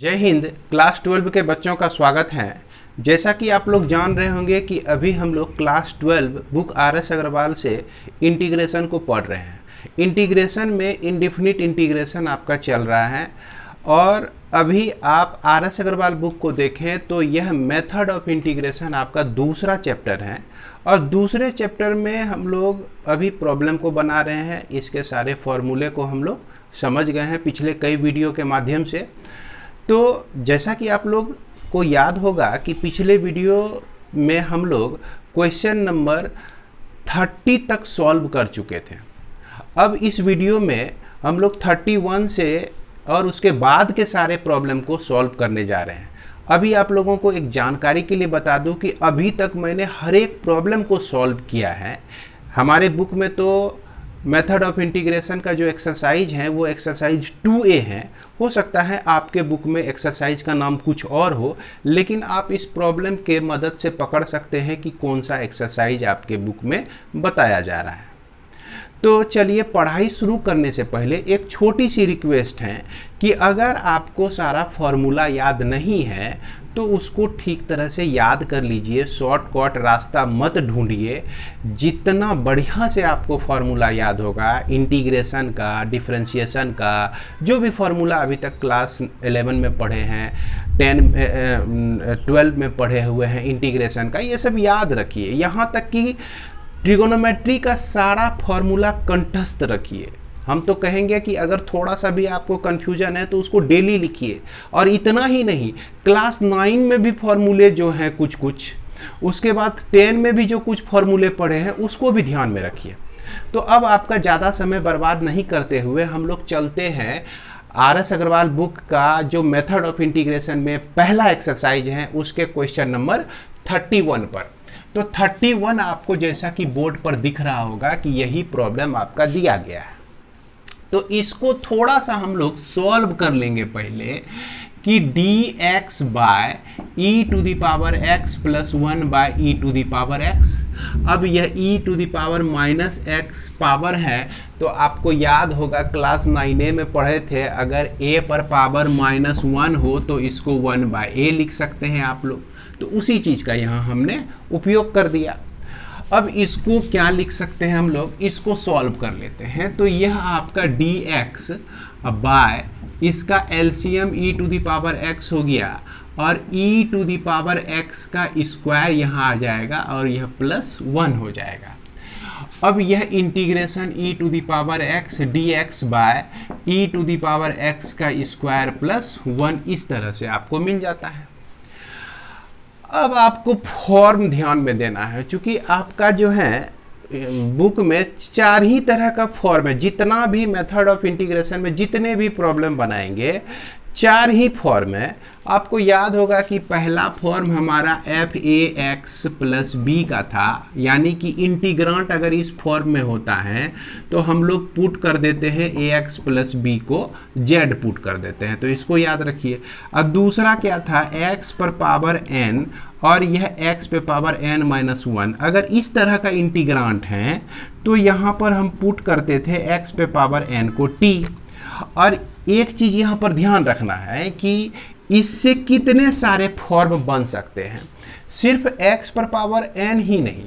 जय हिंद। क्लास 12 के बच्चों का स्वागत है। जैसा कि आप लोग जान रहे होंगे कि अभी हम लोग क्लास 12 बुक आर.एस. अग्रवाल से इंटीग्रेशन को पढ़ रहे हैं। इंटीग्रेशन में इंडेफिनिट इंटीग्रेशन आपका चल रहा है और अभी आप आर.एस. अग्रवाल बुक को देखें तो यह मेथड ऑफ इंटीग्रेशन आपका दूसरा चैप्टर है और दूसरे चैप्टर में हम लोग अभी प्रॉब्लम को बना रहे हैं। इसके सारे फॉर्मूले को हम लोग समझ गए हैं पिछले कई वीडियो के माध्यम से। तो जैसा कि आप लोग को याद होगा कि पिछले वीडियो में हम लोग क्वेश्चन नंबर 30 तक सॉल्व कर चुके थे। अब इस वीडियो में हम लोग 31 से और उसके बाद के सारे प्रॉब्लम को सॉल्व करने जा रहे हैं। अभी आप लोगों को एक जानकारी के लिए बता दूं कि अभी तक मैंने हर एक प्रॉब्लम को सॉल्व किया है। हमारे बुक में तो मेथड ऑफ इंटीग्रेशन का जो एक्सरसाइज है वो एक्सरसाइज 2A है। हो सकता है आपके बुक में एक्सरसाइज का नाम कुछ और हो, लेकिन आप इस प्रॉब्लम के मदद से पकड़ सकते हैं कि कौन सा एक्सरसाइज आपके बुक में बताया जा रहा है। तो चलिए, पढ़ाई शुरू करने से पहले एक छोटी सी रिक्वेस्ट है कि अगर आपको सारा फॉर्मूला याद नहीं है तो उसको ठीक तरह से याद कर लीजिए। शॉर्टकट रास्ता मत ढूंढिए। जितना बढ़िया से आपको फार्मूला याद होगा, इंटीग्रेशन का, डिफरेंशिएशन का, जो भी फार्मूला अभी तक क्लास 11 में पढ़े हैं, 12 में पढ़े हुए हैं इंटीग्रेशन का, ये सब याद रखिए। यहाँ तक कि ट्रिगोनोमेट्री का सारा फार्मूला कंठस्थ रखिए। हम तो कहेंगे कि अगर थोड़ा सा भी आपको कन्फ्यूजन है तो उसको डेली लिखिए। और इतना ही नहीं, क्लास 9 में भी फार्मूले जो हैं कुछ, उसके बाद 10 में भी जो कुछ फार्मूले पढ़े हैं उसको भी ध्यान में रखिए। तो अब आपका ज़्यादा समय बर्बाद नहीं करते हुए हम लोग चलते हैं आर.एस. अग्रवाल बुक का जो मेथड ऑफ इंटीग्रेशन में पहला एक्सरसाइज है उसके क्वेश्चन नंबर 31 पर। तो 31 आपको जैसा कि बोर्ड पर दिख रहा होगा कि यही प्रॉब्लम आपका दिया गया है। तो इसको थोड़ा सा हम लोग सॉल्व कर लेंगे पहले कि dx by e to the power x plus 1 by e to the power x। अब यह e to the power minus x power है, तो आपको याद होगा क्लास 9A में पढ़े थे, अगर a पर पावर -1 हो तो इसको 1 बाय a लिख सकते हैं आप लोग। तो उसी चीज़ का यहाँ हमने उपयोग कर दिया। अब इसको क्या लिख सकते हैं हम लोग, इसको सॉल्व कर लेते हैं। तो यह आपका dx बाय इसका LCM e to the power x हो गया और e to the power x का स्क्वायर यहाँ आ जाएगा और यह +1 हो जाएगा। अब यह integration e to the power x dx by e to the power x का स्क्वायर +1 इस तरह से आपको मिल जाता है। अब आपको फॉर्म ध्यान में देना है, क्योंकि आपका जो है बुक में 4 ही तरह का फॉर्म है। जितना भी मेथड ऑफ इंटीग्रेशन में जितने भी प्रॉब्लम बनाएंगे 4 ही फॉर्म है। आपको याद होगा कि पहला फॉर्म हमारा f(a)x प्लस b का था, यानी कि इंटीग्रांट अगर इस फॉर्म में होता है तो हम लोग पुट कर देते हैं ax प्लस b को z पुट कर देते हैं, तो इसको याद रखिए। अब दूसरा क्या था, x पर पावर n और यह x पे पावर n-1। अगर इस तरह का इंटीग्रांट है तो यहाँ पर हम पुट करते थे x पे पावर n को t। और एक चीज़ यहाँ पर ध्यान रखना है कि इससे कितने सारे फॉर्म बन सकते हैं, सिर्फ x पर पावर n ही नहीं,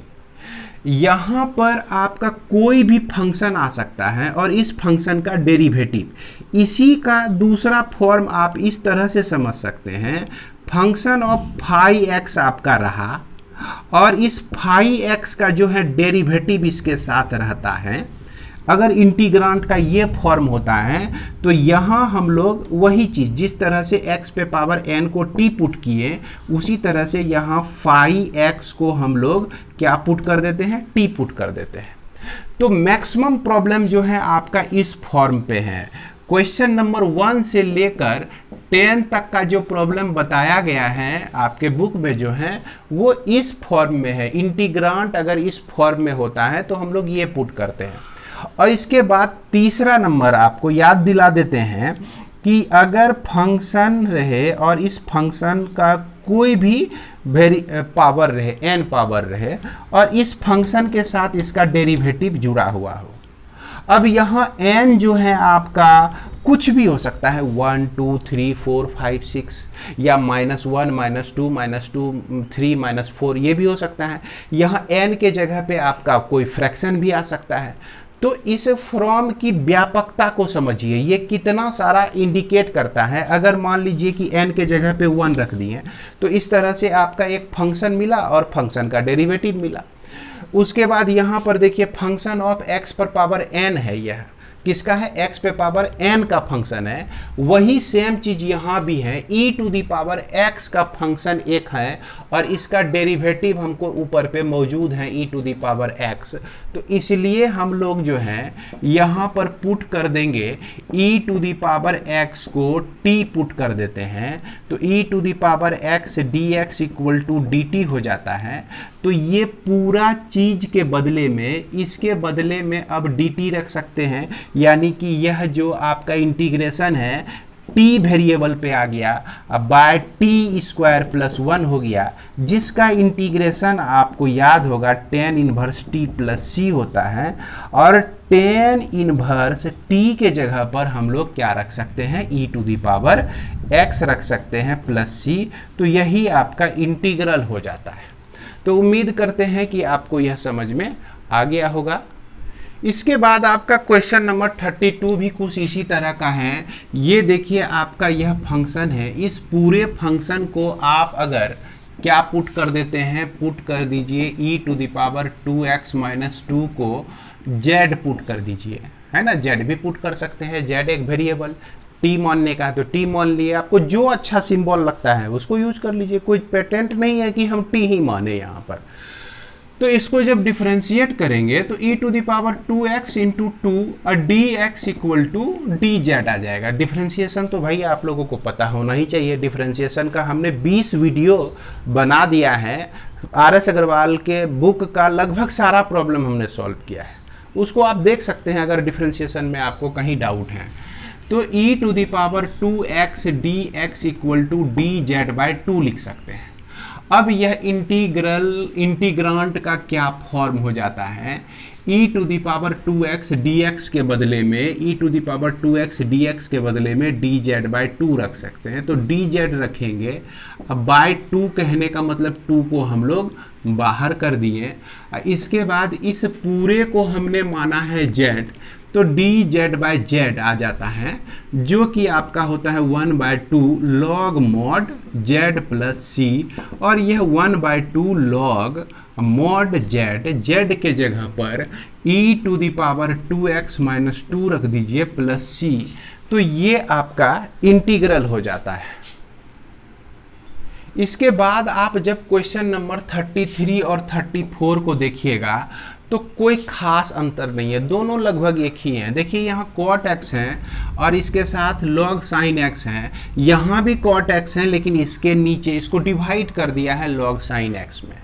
यहाँ पर आपका कोई भी फंक्शन आ सकता है और इस फंक्शन का डेरिवेटिव। इसी का दूसरा फॉर्म आप इस तरह से समझ सकते हैं, फंक्शन ऑफ फाई x आपका रहा और इस फाई x का जो है डेरिवेटिव इसके साथ रहता है। अगर इंटीग्रांट का ये फॉर्म होता है तो यहाँ हम लोग वही चीज़, जिस तरह से x पे पावर n को t पुट किए, उसी तरह से यहाँ फाई x को हम लोग क्या पुट कर देते हैं, t पुट कर देते हैं। तो मैक्सिमम प्रॉब्लम जो है आपका इस फॉर्म पे है। क्वेश्चन नंबर 1 से लेकर 10 तक का जो प्रॉब्लम बताया गया है आपके बुक में जो है वो इस फॉर्म में है। इंटीग्रांट अगर इस फॉर्म में होता है तो हम लोग ये पुट करते हैं। और इसके बाद तीसरा नंबर आपको याद दिला देते हैं कि अगर फंक्शन रहे और इस फंक्शन का कोई भी पावर रहे, n पावर रहे, और इस फंक्शन के साथ इसका डेरिवेटिव जुड़ा हुआ हो। अब यहाँ n जो है आपका कुछ भी हो सकता है, 1 2 3 4 5 6, या -1 -2 -3 -4, ये भी हो सकता है। यहाँ n के जगह पे आपका कोई फ्रैक्शन भी आ सकता है। तो इस फॉर्म की व्यापकता को समझिए, ये कितना सारा इंडिकेट करता है। अगर मान लीजिए कि n के जगह पे 1 रख दिए तो इस तरह से आपका एक फंक्शन मिला और फंक्शन का डेरिवेटिव मिला। उसके बाद यहाँ पर देखिए फंक्शन ऑफ x पर पावर n है, यह किसका है, x पे पावर n का फंक्शन है। वही सेम चीज यहाँ भी है, e to the power x का फंक्शन एक है और इसका डेरिवेटिव हमको ऊपर पे मौजूद है e to the power x। तो इसलिए हम लोग जो है यहाँ पर पुट कर देंगे e to the power x को t पुट कर देते हैं, तो e to the power x dx equal to dt हो जाता है। तो ये पूरा चीज के बदले में, इसके बदले में अब dt रख सकते हैं, यानी कि यह जो आपका इंटीग्रेशन है t वेरिएबल पे आ गया, अब बाय टी स्क्वायर प्लस 1 हो गया, जिसका इंटीग्रेशन आपको याद होगा tan inverse t plus c होता है। और tan इनवर्स t के जगह पर हम लोग क्या रख सकते हैं, e to the power x रख सकते हैं प्लस c। तो यही आपका इंटीग्रल हो जाता है। तो उम्मीद करते हैं कि आपको यह समझ में आ गया होगा। इसके बाद आपका क्वेश्चन नंबर 32 भी कुछ इसी तरह का है। ये देखिए आपका यह फंक्शन है, इस पूरे फंक्शन को आप अगर क्या पुट कर देते हैं, पुट कर दीजिए e to the power 2x minus 2 को z पुट कर दीजिए, है ना। z भी पुट कर सकते हैं, z एक वेरिएबल, t मानने का है तो t मान लिए, आपको जो अच्छा सिंबल लगता है उसको यूज कर लीजिए, कोई पेटेंट नहीं है कि हम t ही माने यहाँ पर। तो इसको जब डिफरेंशिएट करेंगे तो e to the power 2x into 2 और dx इक्वल टू dz आ जाएगा। डिफरेंशिएशन तो भाई आप लोगों को पता होना ही चाहिए, डिफरेंशिएशन का हमने 20 वीडियो बना दिया है। RS अग्रवाल के बुक का लगभग सारा प्रॉब्लम हमने सॉल्व किया है, उसको आप देख सकते हैं अगर डिफरेंशिएशन में आपको कहीं डाउट है। तो e to the power 2x dx equal to dz by 2 लिख सकते हैं। अब यह इंटीग्रांट का क्या फॉर्म हो जाता है, e to the power 2x dx के बदले में, e to the power 2x dx के बदले में dz बाय 2 रख सकते हैं। तो dz रखेंगे, अब बाय 2 कहने का मतलब 2 को हम लोग बाहर कर दिए। इसके बाद इस पूरे को हमने माना है z, तो dz बाय z आ जाता है, जो कि आपका होता है 1/2 log mod z plus c, और यह 1/2 log mod z के जगह पर e to the power 2x minus 2 रख दीजिए प्लस c। तो ये आपका इंटीग्रल हो जाता है। इसके बाद आप जब क्वेश्चन नंबर 33 और 34 को देखिएगा तो कोई खास अंतर नहीं है, दोनों लगभग एक ही हैं। देखिए यहाँ cot x है और इसके साथ log sin x है, यहाँ भी cot x है लेकिन इसके नीचे इसको डिवाइड कर दिया है log sin x में।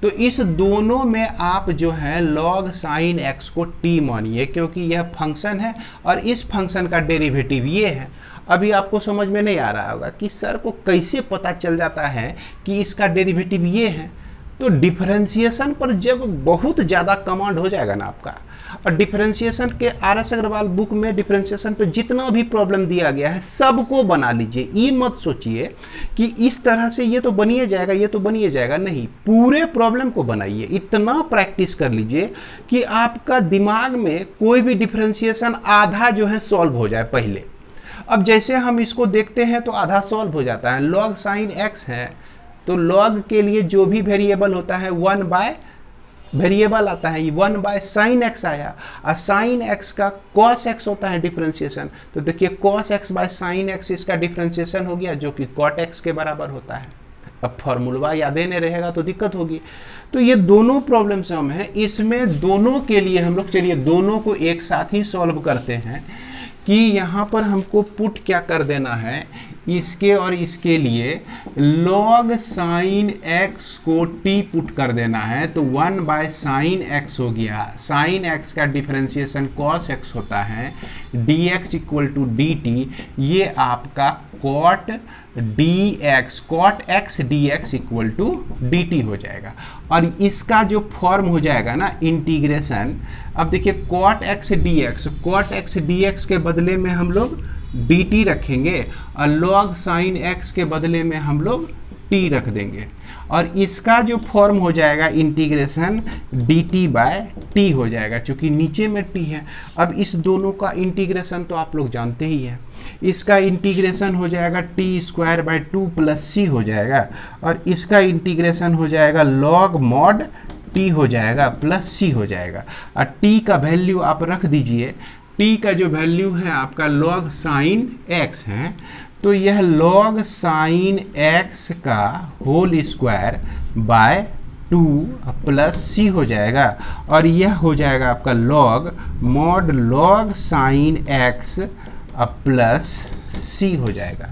तो इस दोनों में आप जो है log sin x को t मानिए, क्योंकि यह फंक्शन है और इस फंक्शन का डेरिवेटिव ये है। अभी आपको समझ में नहीं आ रहा होगा कि सर को कैसे पता चल जाता है कि इसका डेरिवेटिव ये है। तो डिफरेंशिएशन पर जब बहुत ज़्यादा कमांड हो जाएगा ना आपका, और डिफरेंशिएशन के RS अग्रवाल बुक में डिफरेंशिएशन पर जितना भी प्रॉब्लम दिया गया है सबको बना लीजिए। ये मत सोचिए कि इस तरह से ये तो बनिए जाएगा, ये तो बनिए जाएगा, नहीं, पूरे प्रॉब्लम को बनाइए। इतना प्रैक्टिस कर लीजिए कि आपका दिमाग में कोई भी डिफरेंशिएशन आधा जो है सॉल्व हो जाए पहले। अब जैसे हम इसको देखते हैं तो आधा सॉल्व हो जाता है। log sin x है तो log के लिए जो भी वेरिएबल होता है 1 बाय वेरिएबल आता है, 1 बाय साइन x आया, और साइन x का cos x होता है डिफरेंशिएशन। तो देखिए cos x by sine x इसका डिफरेंशिएशन हो गया, जो कि cot x के बराबर होता है। अब फॉर्मूला याद नहीं रहेगा तो दिक्कत होगी। तो ये दोनों प्रॉब्लम्स हम हैं, इसमें दोनों के लिए हम लोग चलिए दोनों को एक साथ ही सॉल्व करते हैं कि यहाँ पर हमको पुट क्या कर देना है, इसके और इसके लिए log साइन x को t पुट कर देना है, तो 1/sin x हो गया। साइन x का डिफरेंशिएशन cos x होता है, dx इक्वल टू dt, ये आपका cot x dx equal to dt हो जाएगा। और इसका जो फॉर्म हो जाएगा ना इंटीग्रेशन, अब देखिए cot x dx के बदले में हम लोग dt रखेंगे और log sin x के बदले में हम लोग t रख देंगे, और इसका जो फॉर्म हो जाएगा इंटीग्रेशन dt/t हो जाएगा, क्योंकि नीचे में t है। अब इस दोनों का इंटीग्रेशन तो आप लोग जानते ही हैं, इसका इंटीग्रेशन हो जाएगा t² 2 + c हो जाएगा, और इसका इंटीग्रेशन हो जाएगा log mod t हो जाएगा प्लस c हो जाएगा। और t का वैल्यू आप रख दीजिए, t का जो वैल्यू है आपका log sin x है, तो यह log sin x का whole square by 2 plus c हो जाएगा, और यह हो जाएगा आपका log mod log sin x plus c हो जाएगा।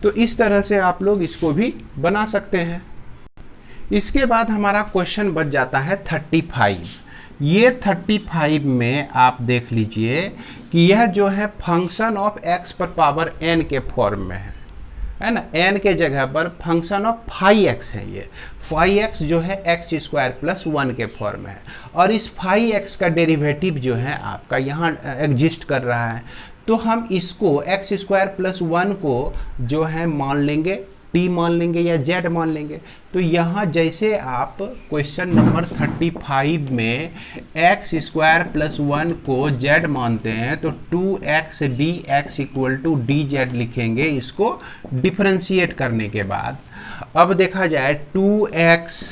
तो इस तरह से आप लोग इसको भी बना सकते हैं। इसके बाद हमारा क्वेश्चन बच जाता है 35। ये 35 में आप देख लीजिए कि यह जो है फंक्शन ऑफ x पर पावर n के फॉर्म में है ना, n के जगह पर फंक्शन ऑफ फाई x है। ये फाई x जो है x² + 1 के फॉर्म में है, और इस फाई x का डेरिवेटिव जो है आपका यहाँ एग्जिस्ट कर रहा है, तो हम इसको x² + 1 को जो है मान लेंगे t मान लेंगे या z मान लेंगे। तो यहाँ जैसे आप क्वेश्चन नंबर 35 में x² + 1 को z मानते हैं, तो 2x dx equal to dz लिखेंगे इसको डिफरेंशिएट करने के बाद। अब देखा जाए 2x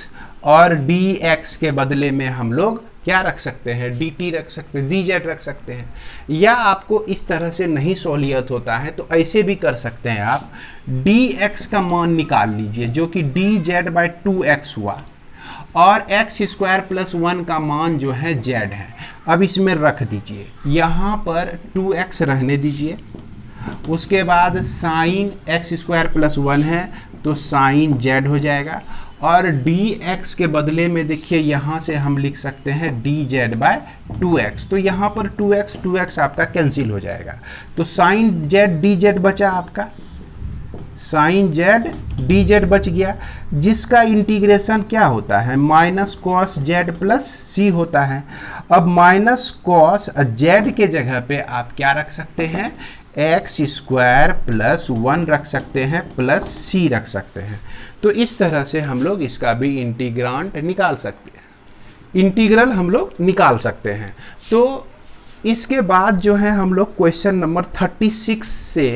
और dx के बदले में हम लोग क्या रख सकते हैं, dt रख सकते हैं, dz रख सकते हैं, या आपको इस तरह से नहीं सहूलियत होता है तो ऐसे भी कर सकते हैं आप, dx का मान निकाल लीजिए जो कि dz/2x हुआ, और x² + 1 का मान जो है z है। अब इसमें रख दीजिए, यहाँ पर 2x रहने दीजिए, उसके बाद साइन x² + 1 है तो साइन z हो जाएगा, और dx के बदले में देखिए यहाँ से हम लिख सकते हैं dz/2x, तो यहाँ पर 2x आपका कैंसिल हो जाएगा, तो साइन z dz बचा आपका, साइन z dz बच गया, जिसका इंटीग्रेशन क्या होता है minus cos z plus c होता है। अब माइनस cos z के जगह पे आप क्या रख सकते हैं, x² + 1 रख सकते हैं प्लस c रख सकते हैं। तो इस तरह से हम लोग इसका भी इंटीग्रांट निकाल सकते हैं, इंटीग्रल हम लोग निकाल सकते हैं। तो इसके बाद जो है हम लोग क्वेश्चन नंबर 36 से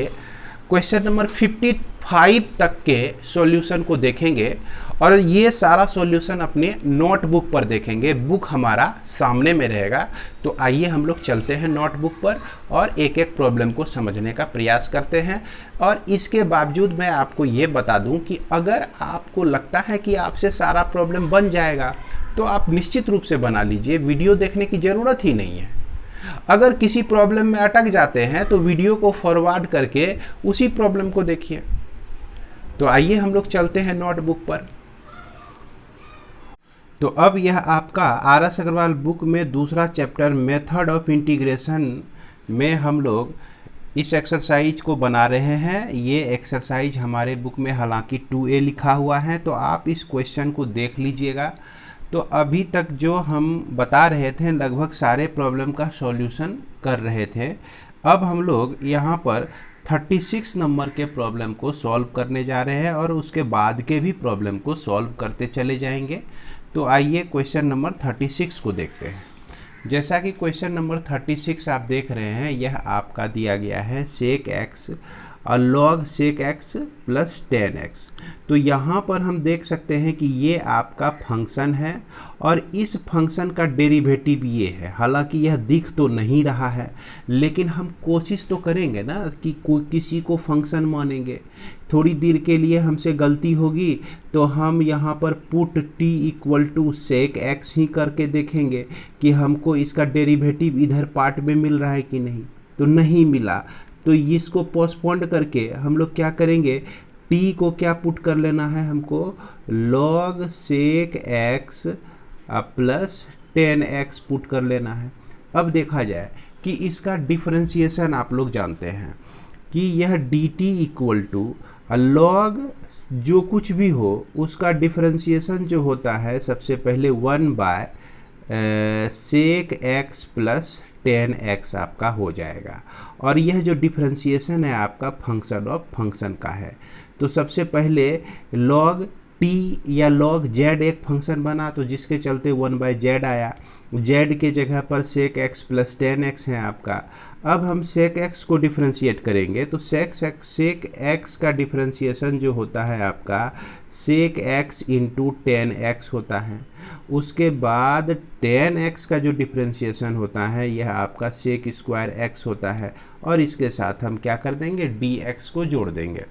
क्वेश्चन नंबर 55 तक के सॉल्यूशन को देखेंगे, और ये सारा सॉल्यूशन अपने नोटबुक पर देखेंगे, बुक हमारा सामने में रहेगा। तो आइए हम लोग चलते हैं नोटबुक पर और एक एक प्रॉब्लम को समझने का प्रयास करते हैं। और इसके बावजूद मैं आपको ये बता दूं कि अगर आपको लगता है कि आपसे सारा प्रॉब्लम बन जाएगा तो आप निश्चित रूप से बना लीजिए, वीडियो देखने की ज़रूरत ही नहीं है। अगर किसी प्रॉब्लम में अटक जाते हैं तो वीडियो को फॉरवर्ड करके उसी प्रॉब्लम को देखिए। तो आइए हम लोग चलते हैं नोटबुक पर। तो अब यह आपका आर.एस. अग्रवाल बुक में दूसरा चैप्टर मेथड ऑफ इंटीग्रेशन में हम लोग इस एक्सरसाइज को बना रहे हैं। ये एक्सरसाइज हमारे बुक में हालांकि 2A लिखा हुआ है, तो आप इस क्वेश्चन को देख लीजिएगा। तो अभी तक जो हम बता रहे थे लगभग सारे प्रॉब्लम का सॉल्यूशन कर रहे थे। अब हम लोग यहाँ पर 36 नंबर के प्रॉब्लम को सॉल्व करने जा रहे हैं और उसके बाद के भी प्रॉब्लम को सॉल्व करते चले जाएंगे। तो आइए क्वेश्चन नंबर 36 को देखते हैं। जैसा कि क्वेश्चन नंबर 36 आप देख रहे हैं, यह आपका दिया गया है sec x और log sec x plus 10x। तो यहाँ पर हम देख सकते हैं कि ये आपका फंक्शन है और इस फंक्शन का डेरिवेटिव ये है। हालांकि यह दिख तो नहीं रहा है, लेकिन हम कोशिश तो करेंगे ना कि किसी को फंक्शन मानेंगे। थोड़ी देर के लिए हमसे गलती होगी तो हम यहाँ पर पुट t = sec x ही करके देखेंगे कि हमको इसका डेरिवेटिव इधर पार्ट में मिल रहा है कि नहीं। तो नहीं मिला, तो इसको पोस्टपोन्ड करके हम लोग क्या करेंगे, t को क्या पुट कर लेना है हमको, log sec x plus 10x put कर लेना है। अब देखा जाए कि इसका डिफरेंशिएशन आप लोग जानते हैं कि यह dt इक्वल टू लॉग जो कुछ भी हो उसका डिफरेंशिएशन जो होता है सबसे पहले 1 by sec x plus 10x आपका हो जाएगा। और यह जो डिफरेंशिएशन है आपका फंक्शन ऑफ फंक्शन का है। तो सबसे पहले log t या log z एक फंक्शन बना, तो जिसके चलते 1/z आया, z के जगह पर sec x प्लस 10x है आपका। अब हम sec x को डिफ्रेंशिएट करेंगे तो sec x का डिफ्रेंशिएशन जो होता है आपका sec x इंटू 10x होता है। उसके बाद 10x का जो डिफ्रेंशिएशन होता है यह आपका sec स्क्वायर x होता है, और इसके साथ हम क्या कर देंगे, dx को जोड़ देंगे।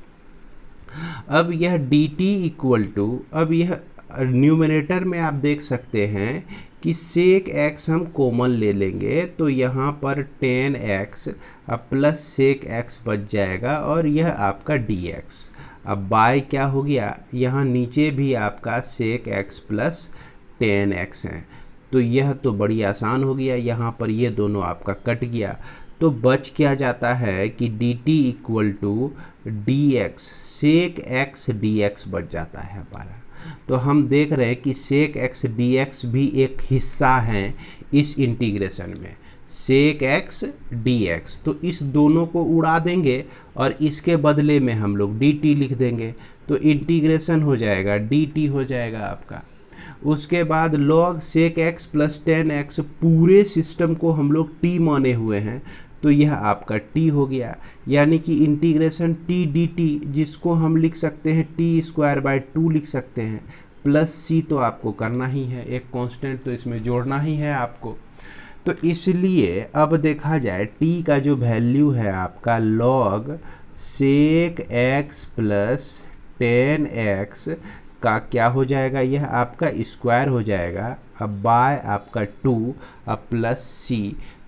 अब यह dt इक्वल टू, अब यह न्यूमरेटर में आप देख सकते हैं कि sec x हम कॉमन ले लेंगे तो यहाँ पर 10x प्लस sec x बच जाएगा, और यह आपका dx। अब बाय क्या हो गया, यहाँ नीचे भी आपका sec x प्लस 10x है, तो यह तो बड़ी आसान हो गया, यहाँ पर ये दोनों आपका कट गया। तो बच क्या जाता है कि dt equal to dx, sec x dx बच जाता है हमारा। तो हम देख रहे हैं कि sec x dx भी एक हिस्सा है इस इंटीग्रेशन में, sec x dx। तो इस दोनों को उड़ा देंगे और इसके बदले में हम लोग dt लिख देंगे, तो इंटीग्रेशन हो जाएगा dt हो जाएगा आपका। उसके बाद log sec x plus 10x, पूरे सिस्टम को हम लोग t माने हुए हैं, तो यह आपका t हो गया, यानी कि इंटीग्रेशन t dt, जिसको हम लिख सकते हैं t स्क्वायर बाय 2 लिख सकते हैं, प्लस c तो आपको करना ही है, एक कांस्टेंट तो इसमें जोड़ना ही है आपको। तो इसलिए अब देखा जाए t का जो वैल्यू है आपका log sec x plus 10x का क्या हो जाएगा, यह आपका स्क्वायर हो जाएगा, अब बाय आपका 2 अब प्लस c,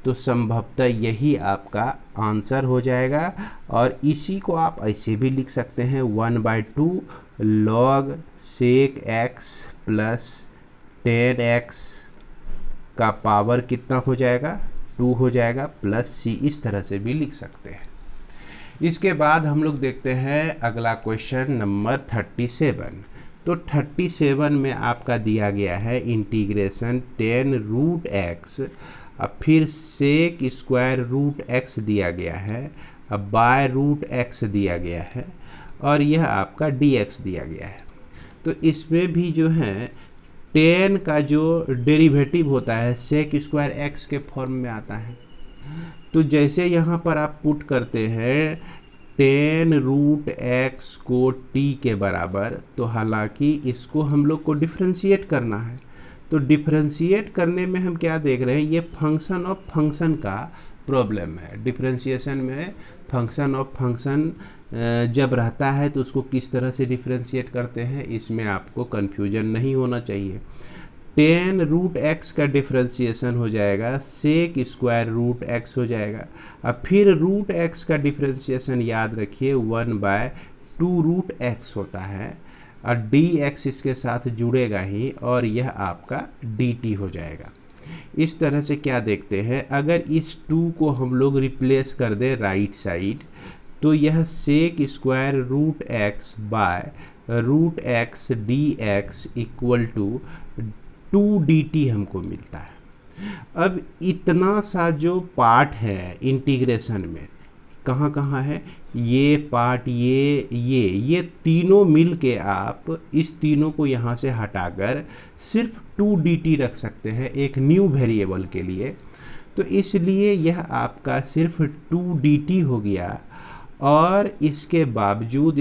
तो संभवतः यही आपका आंसर हो जाएगा। और इसी को आप ऐसे भी लिख सकते हैं 1/2 log sec x plus 10x का पावर कितना हो जाएगा, 2 हो जाएगा, प्लस c, इस तरह से भी लिख सकते हैं। इसके बाद हम लोग देखते हैं अगला क्वेश्चन नंबर 37। तो 37 में आपका दिया गया है इंटीग्रेशन 10 रूट एक्स, अब फिर सेक स्क्वायर रूट एक्स दिया गया है, अब बाय रूट एक्स दिया गया है, और यह आपका dx दिया गया है। तो इसमें भी जो है 10 का जो डेरिवेटिव होता है सेक स्क्वायर एक्स के फॉर्म में आता है। तो जैसे यहाँ पर आप पुट करते हैं 10 रूट एक्स को t के बराबर, तो हालांकि इसको हम लोग को डिफ्रेंशिएट करना है। तो डिफ्रेंशिएट करने में हम क्या देख रहे हैं, ये फंक्शन ऑफ फंक्शन का प्रॉब्लम है। डिफ्रेंशिएशन में फंक्शन ऑफ फंक्शन जब रहता है तो उसको किस तरह से डिफ्रेंशिएट करते हैं, इसमें आपको कन्फ्यूजन नहीं होना चाहिए। 10 रूट एक्स का डिफ्रेंशिएशन हो जाएगा सेक स्क्वायर रूट एक्स हो जाएगा। अब फिर रूट एक्स का डिफ्रेंशिएशन याद रखिए 1/2 रूट एक्स होता है, और dx इसके साथ जुड़ेगा ही, और यह आपका dt हो जाएगा। इस तरह से क्या देखते हैं, अगर इस 2 को हम लोग रिप्लेस कर दें राइट साइड, तो यह sec square root x by root x dx equal to 2 dt हमको मिलता है। अब इतना सा जो पार्ट है इंटीग्रेशन में, कहाँ कहाँ है ये पार्ट, ये तीनों मिल के आप इस तीनों को यहाँ से हटाकर सिर्फ 2 dt रख सकते हैं एक न्यू वेरिएबल के लिए। तो इसलिए यह आपका सिर्फ 2 dt हो गया, और इसके बावजूद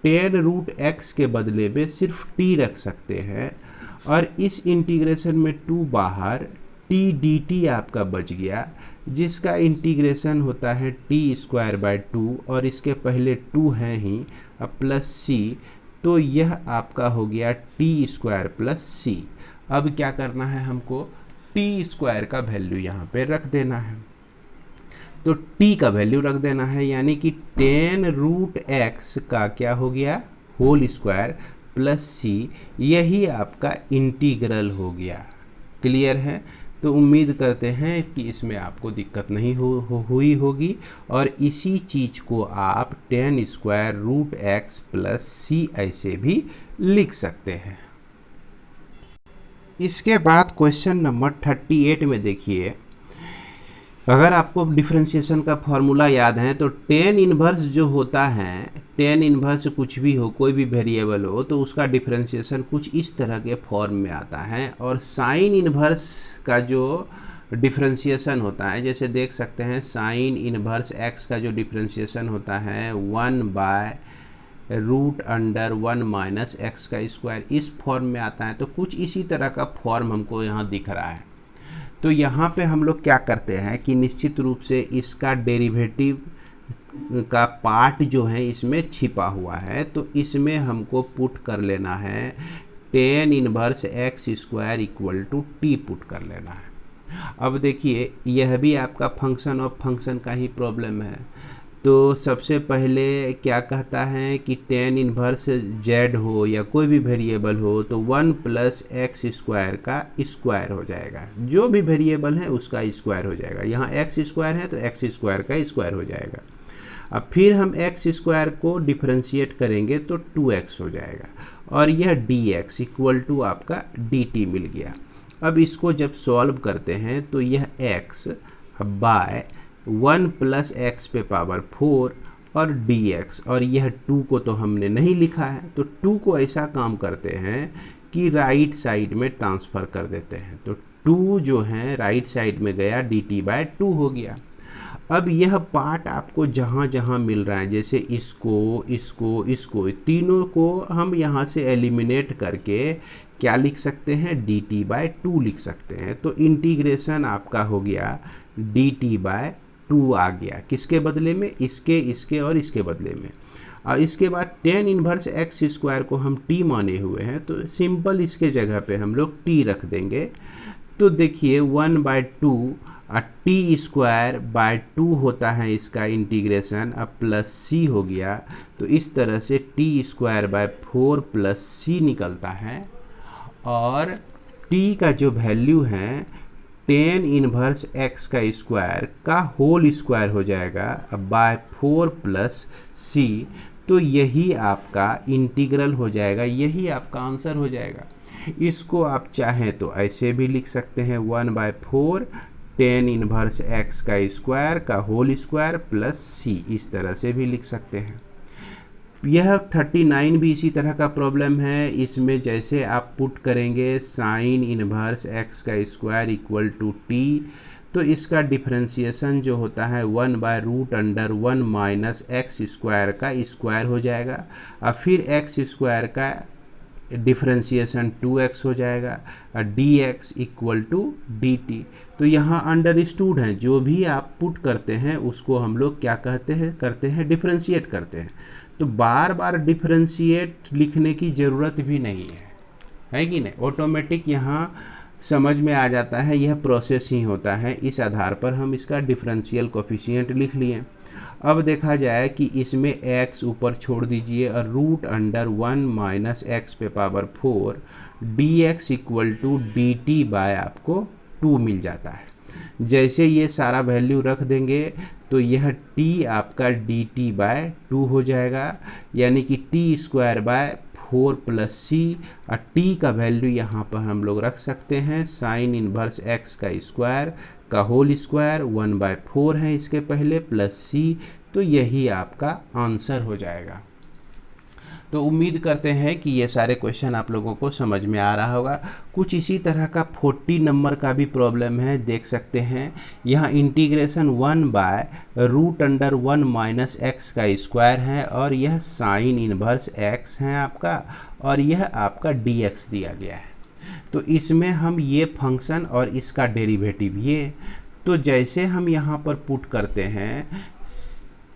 10 रूट एक्स के बदले में सिर्फ t रख सकते हैं, और इस इंटीग्रेशन में 2 बाहर, t dt आपका बच गया, जिसका इंटीग्रेशन होता है t स्क्वायर बाय 2, और इसके पहले 2 हैं ही, अब प्लस c, तो यह आपका हो गया t स्क्वायर प्लस c। अब क्या करना है हमको, t स्क्वायर का वैल्यू यहाँ पे रख देना है। तो t का वैल्यू रख देना है, यानी कि टेन रूट एक्स का क्या हो गया, होल स्क्वायर प्लस c, यही आपका इंटीग्रल हो गया। क्लियर है? तो उम्मीद करते हैं कि इसमें आपको दिक्कत नहीं हुई होगी, और इसी चीज़ को आप ten square root x plus c ऐसे भी लिख सकते हैं। इसके बाद क्वेश्चन नंबर 38 में देखिए, अगर आपको डिफरेंशिएशन का फॉर्मूला याद है तो टेन इनवर्स जो होता है, टेन इनवर्स कुछ भी हो, कोई भी वेरिएबल हो, तो उसका डिफरेंशिएशन कुछ इस तरह के फॉर्म में आता है। और साइन इनवर्स का जो डिफरेंशिएशन होता है, जैसे देख सकते हैं साइन इनवर्स एक्स का जो डिफरेंशिएशन होता है 1/√1 माइनस एक्स का स्क्वायर, इस फॉर्म में आता है। तो कुछ इसी तरह का फॉर्म हमको यहाँ दिख रहा है। तो यहाँ पे हम लोग क्या करते हैं कि निश्चित रूप से इसका डेरिवेटिव का पार्ट जो है इसमें छिपा हुआ है, तो इसमें हमको पुट कर लेना है tan inverse x square equal to t put कर लेना है। अब देखिए यह भी आपका फंक्शन ऑफ फंक्शन का ही प्रॉब्लम है। तो सबसे पहले क्या कहता है कि टेन इनवर्स जेड हो या कोई भी वेरिएबल हो तो 1 प्लस एक्स स्क्वायर का स्क्वायर हो जाएगा, जो भी वेरिएबल है उसका स्क्वायर हो जाएगा। यहाँ एक्स स्क्वायर है तो एक्स स्क्वायर का स्क्वायर हो जाएगा। अब फिर हम एक्स स्क्वायर को डिफरेंशिएट करेंगे तो 2x हो जाएगा, और यह dx इक्वल टू आपका dt मिल गया। अब इसको जब सॉल्व करते हैं तो यह x बाय 1 प्लस एक्स पे पावर 4 और dx, और यह 2 को तो हमने नहीं लिखा है, तो 2 को ऐसा काम करते हैं कि राइट साइड में ट्रांसफ़र कर देते हैं। तो 2 जो है राइट साइड में गया, dt/2 हो गया। अब यह पार्ट आपको जहाँ जहाँ मिल रहा है, जैसे इसको तीनों को हम यहाँ से एलिमिनेट करके क्या लिख सकते हैं, dt/2 लिख सकते हैं। तो इंटीग्रेशन आपका हो गया dt/2 आ गया, किसके बदले में, इसके और इसके बदले में। और इसके बाद टेन इनवर्स एक्स स्क्वायर को हम t माने हुए हैं, तो सिंपल इसके जगह पे हम लोग t रख देंगे। तो देखिए 1/2 t²/2 होता है इसका इंटीग्रेशन, अब प्लस c हो गया। तो इस तरह से t²/4 प्लस c निकलता है, और t का जो वैल्यू है टेन इनवर्स एक्स का स्क्वायर का होल स्क्वायर हो जाएगा बाय 4 प्लस c। तो यही आपका इंटीग्रल हो जाएगा, यही आपका आंसर हो जाएगा। इसको आप चाहें तो ऐसे भी लिख सकते हैं 1/4 टेन इनवर्स एक्स का स्क्वायर का होल स्क्वायर प्लस c, इस तरह से भी लिख सकते हैं। यह 39 भी इसी तरह का प्रॉब्लम है। इसमें जैसे आप पुट करेंगे साइन इनवर्स एक्स का स्क्वायर इक्वल टू टी, तो इसका डिफरेंशिएशन जो होता है 1/√1 माइनस एक्स स्क्वायर का स्क्वायर हो जाएगा, और फिर एक्स स्क्वायर का डिफरेंशिएशन 2x हो जाएगा, और dx इक्वल टू dt। तो यहाँ अंडरस्टूड है, जो भी आप पुट करते हैं उसको हम लोग क्या करते हैं डिफरेंशिएट करते हैं। तो बार बार डिफरेंशिएट लिखने की ज़रूरत भी नहीं है कि नहीं, ऑटोमेटिक यहाँ समझ में आ जाता है, यह प्रोसेस ही होता है। इस आधार पर हम इसका डिफरेंशियल कोफिशिएंट लिख लिए। अब देखा जाए कि इसमें x ऊपर छोड़ दीजिए, और √1 माइनस एक्स पे power 4 dx equal to dt by आपको 2 मिल जाता है। जैसे ये सारा वैल्यू रख देंगे तो यह t आपका dt/2 हो जाएगा, यानी कि t²/4 प्लस c, और t का वैल्यू यहाँ पर हम लोग रख सकते हैं साइन इनवर्स x का स्क्वायर का होल स्क्वायर 1/4 है इसके पहले प्लस c, तो यही आपका आंसर हो जाएगा। तो उम्मीद करते हैं कि ये सारे क्वेश्चन आप लोगों को समझ में आ रहा होगा। कुछ इसी तरह का 40 नंबर का भी प्रॉब्लम है, देख सकते हैं। यहाँ इंटीग्रेशन 1/√1 माइनस एक्स का स्क्वायर है, और यह साइन इनवर्स x है आपका, और यह आपका dx दिया गया है। तो इसमें हम ये फंक्शन और इसका डेरिवेटिव ये, तो जैसे हम यहाँ पर पुट करते हैं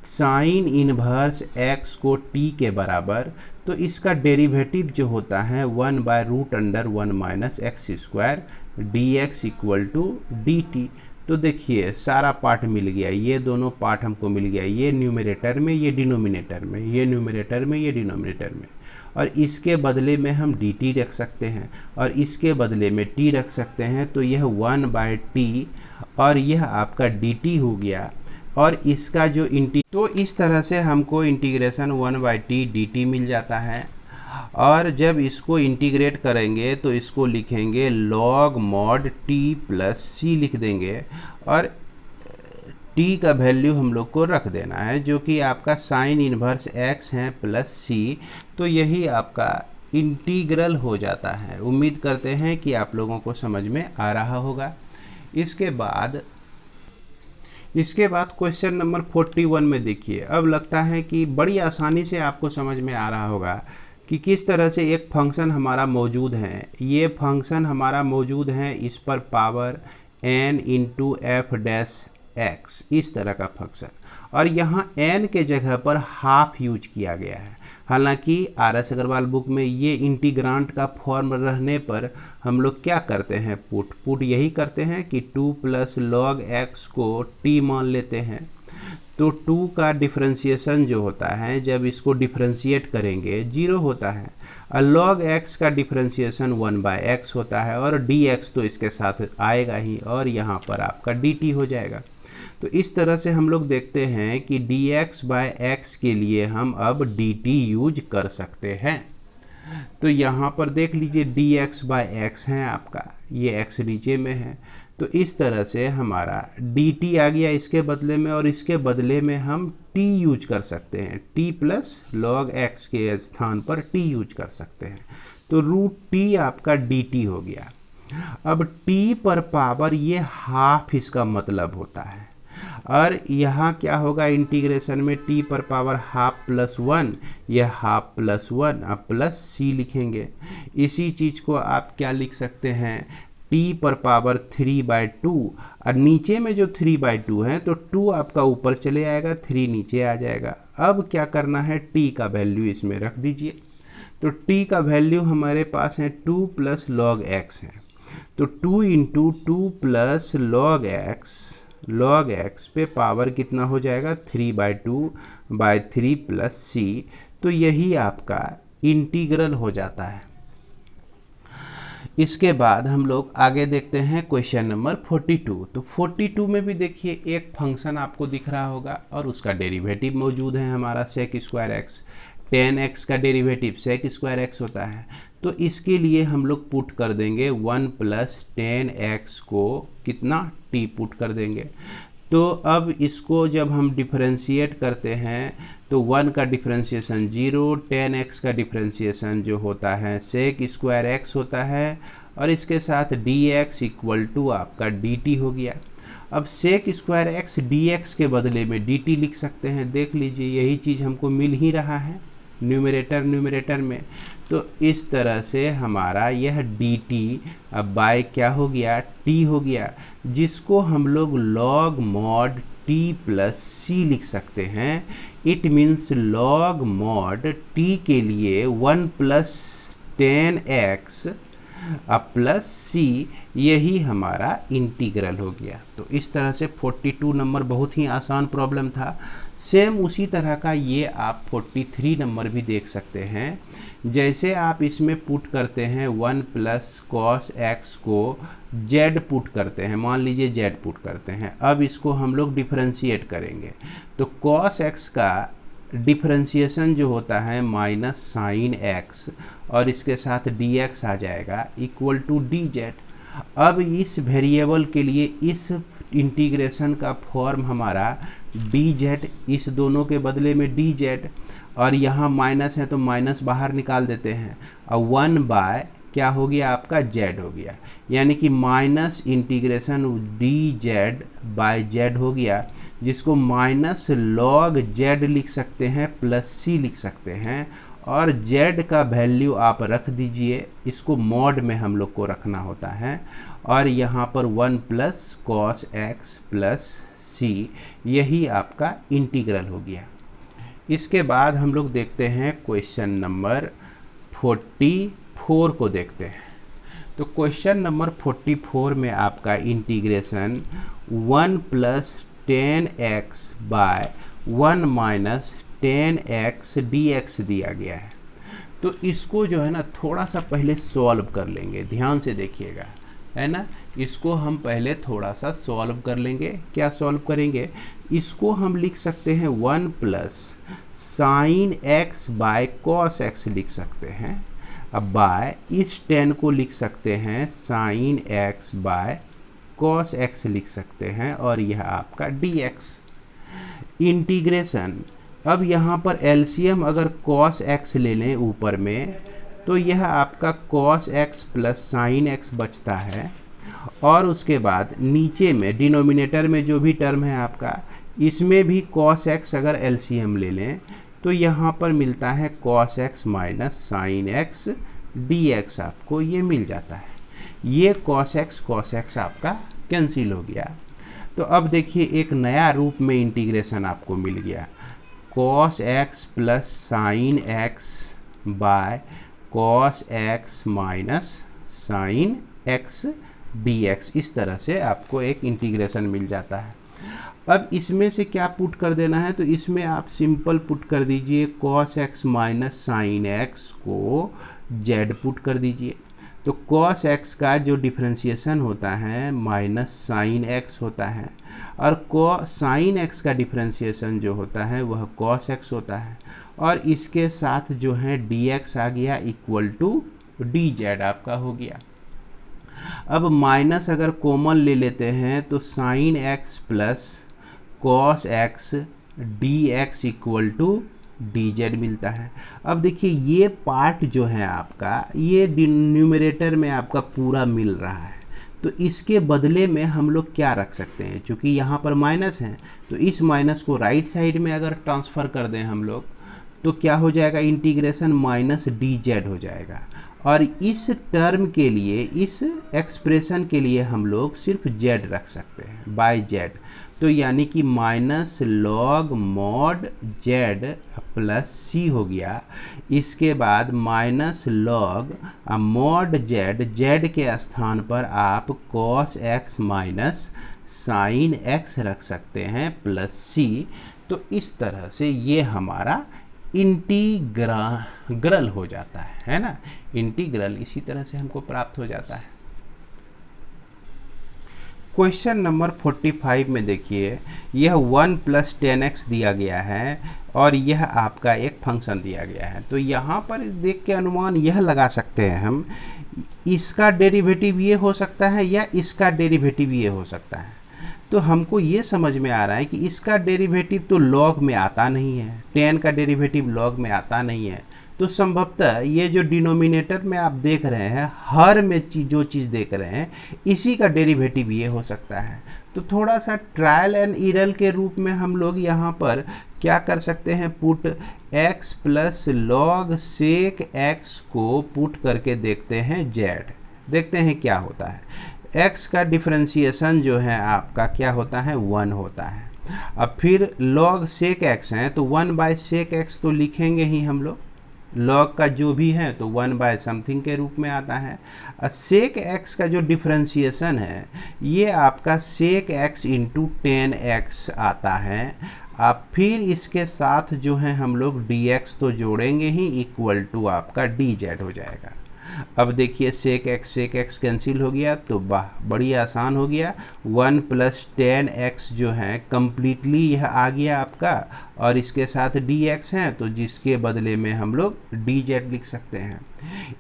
साइन इनवर्स x को t के बराबर, तो इसका डेरिवेटिव जो होता है 1/√1 minus x square dx equal to dt। तो देखिए सारा पार्ट मिल गया, ये दोनों पार्ट हमको मिल गया, ये न्यूमरेटर में, ये डिनोमिनेटर में, ये न्यूमरेटर में, ये डिनोमिनेटर में। और इसके बदले में हम dt रख सकते हैं और इसके बदले में t रख सकते हैं, तो यह 1/t और यह आपका dt हो गया। और इसका जो तो इस तरह से हमको इंटीग्रेशन 1/t dt मिल जाता है। और जब इसको इंटीग्रेट करेंगे तो इसको लिखेंगे log mod t plus c लिख देंगे और t का वैल्यू हम लोग को रख देना है, जो कि आपका साइन इन्वर्स x है प्लस c। तो यही आपका इंटीग्रल हो जाता है। उम्मीद करते हैं कि आप लोगों को समझ में आ रहा होगा। इसके बाद क्वेश्चन नंबर 41 में देखिए, अब लगता है कि बड़ी आसानी से आपको समझ में आ रहा होगा कि किस तरह से एक फंक्शन हमारा मौजूद है। ये फंक्शन हमारा मौजूद है, इस पर power n into F dash x, इस तरह का फंक्शन, और यहाँ n के जगह पर हाफ यूज किया गया है। हालांकि RS अग्रवाल बुक में ये इंटीग्रांट का फॉर्म रहने पर हम लोग क्या करते हैं, पुट यही करते हैं कि 2 प्लस लॉग एक्स को t मान लेते हैं। तो 2 का डिफरेंशिएशन जो होता है, जब इसको डिफरेंशिएट करेंगे 0 होता है, और log x का डिफरेंशिएशन 1/x होता है, और dx तो इसके साथ आएगा ही, और यहाँ पर आपका dt हो जाएगा। तो इस तरह से हम लोग देखते हैं कि dx/x के लिए हम अब dt यूज कर सकते हैं। तो यहाँ पर देख लीजिए dx/x है आपका, ये x नीचे में है, तो इस तरह से हमारा dt आ गया इसके बदले में, और इसके बदले में हम t यूज कर सकते हैं, t प्लस log x के स्थान पर t यूज कर सकते हैं। तो √t आपका dt हो गया। अब t पर पावर ये हाफ इसका मतलब होता है, और यहाँ क्या होगा इंटीग्रेशन में, t पर पावर हाफ प्लस 1, यह हाफ प्लस 1, अब प्लस c लिखेंगे। इसी चीज़ को आप क्या लिख सकते हैं, t पर पावर 3/2, और नीचे में जो 3/2 है तो 2 आपका ऊपर चले आएगा, 3 नीचे आ जाएगा। अब क्या करना है, t का वैल्यू इसमें रख दीजिए। तो t का वैल्यू हमारे पास है 2 प्लस लॉग एक्स है, तो 2 इंटू 2 प्लस लॉग एक्स पे पावर कितना हो जाएगा, 3/2/3 प्लस c। तो यही आपका इंटीग्रल हो जाता है। इसके बाद हम लोग आगे देखते हैं क्वेश्चन नंबर 42। तो 42 में भी देखिए एक फंक्शन आपको दिख रहा होगा और उसका डेरिवेटिव मौजूद है हमारा सेक स्क्वायर एक्स। 10x का डेरिवेटिव सेक स्क्वायर एक्स होता है, तो इसके लिए हम लोग पुट कर देंगे 1 प्लस 10x को कितना t पुट कर देंगे। तो अब इसको जब हम डिफरेंशिएट करते हैं तो 1 का डिफरेंशिएशन 0, 10x का डिफरेंशिएशन जो होता है सेक स्क्वायर एक्स होता है, और इसके साथ dx इक्वल टू आपका dt हो गया। अब सेक स्क्वायर एक्स dx के बदले में dt लिख सकते हैं। देख लीजिए यही चीज़ हमको मिल ही रहा है न्यूमरेटर में। तो इस तरह से हमारा यह dt अब बाय क्या हो गया, t हो गया, जिसको हम लोग log mod t plus c लिख सकते हैं। It means log mod t के लिए 1 प्लस 10x प्लस c, यही हमारा इंटीग्रल हो गया। तो इस तरह से 42 नंबर बहुत ही आसान प्रॉब्लम था। सेम उसी तरह का ये आप 43 नंबर भी देख सकते हैं। जैसे आप इसमें पुट करते हैं 1 प्लस कॉस एक्स को z पुट करते हैं, मान लीजिए z पुट करते हैं। अब इसको हम लोग डिफरेंशिएट करेंगे, तो कॉस एक्स का डिफरेंशिएशन जो होता है माइनस साइन एक्स, और इसके साथ dx आ जाएगा इक्वल टू dz। अब इस वेरिएबल के लिए इस इंटीग्रेशन का फॉर्म हमारा dz, इस दोनों के बदले में dz, और यहाँ माइनस है तो माइनस बाहर निकाल देते हैं, और 1 बाय क्या हो गया आपका z हो गया, यानी कि minus integration dz by z हो गया, जिसको माइनस log z लिख सकते हैं प्लस c लिख सकते हैं, और z का वैल्यू आप रख दीजिए, इसको मॉड में हम लोग को रखना होता है, और यहाँ पर 1 plus cos x plus c, यही आपका इंटीग्रल हो गया। इसके बाद हम लोग देखते हैं क्वेश्चन नंबर 44 को देखते हैं। तो क्वेश्चन नंबर 44 में आपका integration 1 plus 10x by 1 minus 10x dx दिया गया है। तो इसको जो है ना थोड़ा सा पहले सॉल्व कर लेंगे, ध्यान से देखिएगा, है ना। इसको हम पहले थोड़ा सा सॉल्व कर लेंगे। क्या सॉल्व करेंगे? इसको हम लिख सकते हैं 1 plus sine x by cos x लिख सकते हैं। अब बाय इस 10 को लिख सकते हैं sine x by cos x लिख सकते हैं, और यह आपका dx इंटीग्रेशन। अब यहाँ पर एलसीएम अगर cos x ले लें ऊपर में, तो यह आपका cos x plus sine x बचता है, और उसके बाद नीचे में डिनोमिनेटर में जो भी टर्म है आपका, इसमें भी cos x अगर एलसीएम ले लें तो यहाँ पर मिलता है cos x minus sine x dx, आपको ये मिल जाता है। ये cos x आपका कैंसिल हो गया। तो अब देखिए एक नया रूप में इंटीग्रेशन आपको मिल गया, cos x plus sine x by cos x minus sine x dx। इस तरह से आपको एक इंटीग्रेशन मिल जाता है। अब इसमें से क्या पुट कर देना है? तो इसमें आप सिंपल पुट कर दीजिए cos x minus sine x को z पुट कर दीजिए। तो cos x का जो डिफ्रेंशिएशन होता है माइनस साइन x होता है, और साइन x का डिफ्रेंशिएशन जो होता है वह cos x होता है, और इसके साथ जो है dx आ गया इक्वल टू dz आपका हो गया। अब माइनस अगर कॉमन ले लेते हैं तो sine x plus cos x dx equal to dz मिलता है। अब देखिए ये पार्ट जो है आपका, ये न्यूमरेटर में आपका पूरा मिल रहा है, तो इसके बदले में हम लोग क्या रख सकते हैं? चूँकि यहाँ पर माइनस है, तो इस माइनस को राइट साइड में अगर ट्रांसफ़र कर दें हम लोग, तो क्या हो जाएगा? इंटीग्रेशन माइनस dz हो जाएगा। और इस टर्म के लिए, इस एक्सप्रेशन के लिए हम लोग सिर्फ z रख सकते हैं, बाय z। तो यानी कि minus log mod z plus c हो गया। इसके बाद माइनस लॉग मॉड z के स्थान पर आप cos x minus sine x रख सकते हैं प्लस सी। तो इस तरह से ये हमारा इंटीग्रल हो जाता है ना। इंटीग्रल इसी तरह से हमको प्राप्त हो जाता है। क्वेश्चन नंबर 45 में देखिए, यह 1 प्लस 10x दिया गया है और यह आपका एक फंक्शन दिया गया है। तो यहाँ पर देख के अनुमान यह लगा सकते हैं हम, इसका डेरिवेटिव ये हो सकता है या इसका डेरिवेटिव ये हो सकता है। तो हमको ये समझ में आ रहा है कि इसका डेरिवेटिव तो लॉग में आता नहीं है, 10 का डेरिवेटिव लॉग में आता नहीं है। तो संभवतः ये जो डिनोमिनेटर में आप देख रहे हैं, हर में जो चीज़ देख रहे हैं, इसी का डेरिवेटिव ये हो सकता है। तो थोड़ा सा ट्रायल एंड एरर के रूप में हम लोग यहाँ पर क्या कर सकते हैं? Put x plus log sec x को पुट करके देखते हैं z, देखते हैं क्या होता है। x का डिफरेंशिएशन जो है आपका क्या होता है? 1 होता है। अब फिर log sec x है तो 1 बाय सेक x तो लिखेंगे ही हम लोग, log का जो भी है तो 1 बाय समथिंग के रूप में आता है। सेक x का जो डिफरेंशिएशन है ये आपका सेक x इंटू 10x आता है। अब फिर इसके साथ जो है हम लोग dx तो जोड़ेंगे ही, इक्वल टू आपका dz हो जाएगा। अब देखिए सेक x कैंसिल हो गया, तो वाह बड़ी आसान हो गया। 1 प्लस 10x जो है कम्प्लीटली यह आ गया आपका, और इसके साथ dx है तो जिसके बदले में हम लोग dz लिख सकते हैं।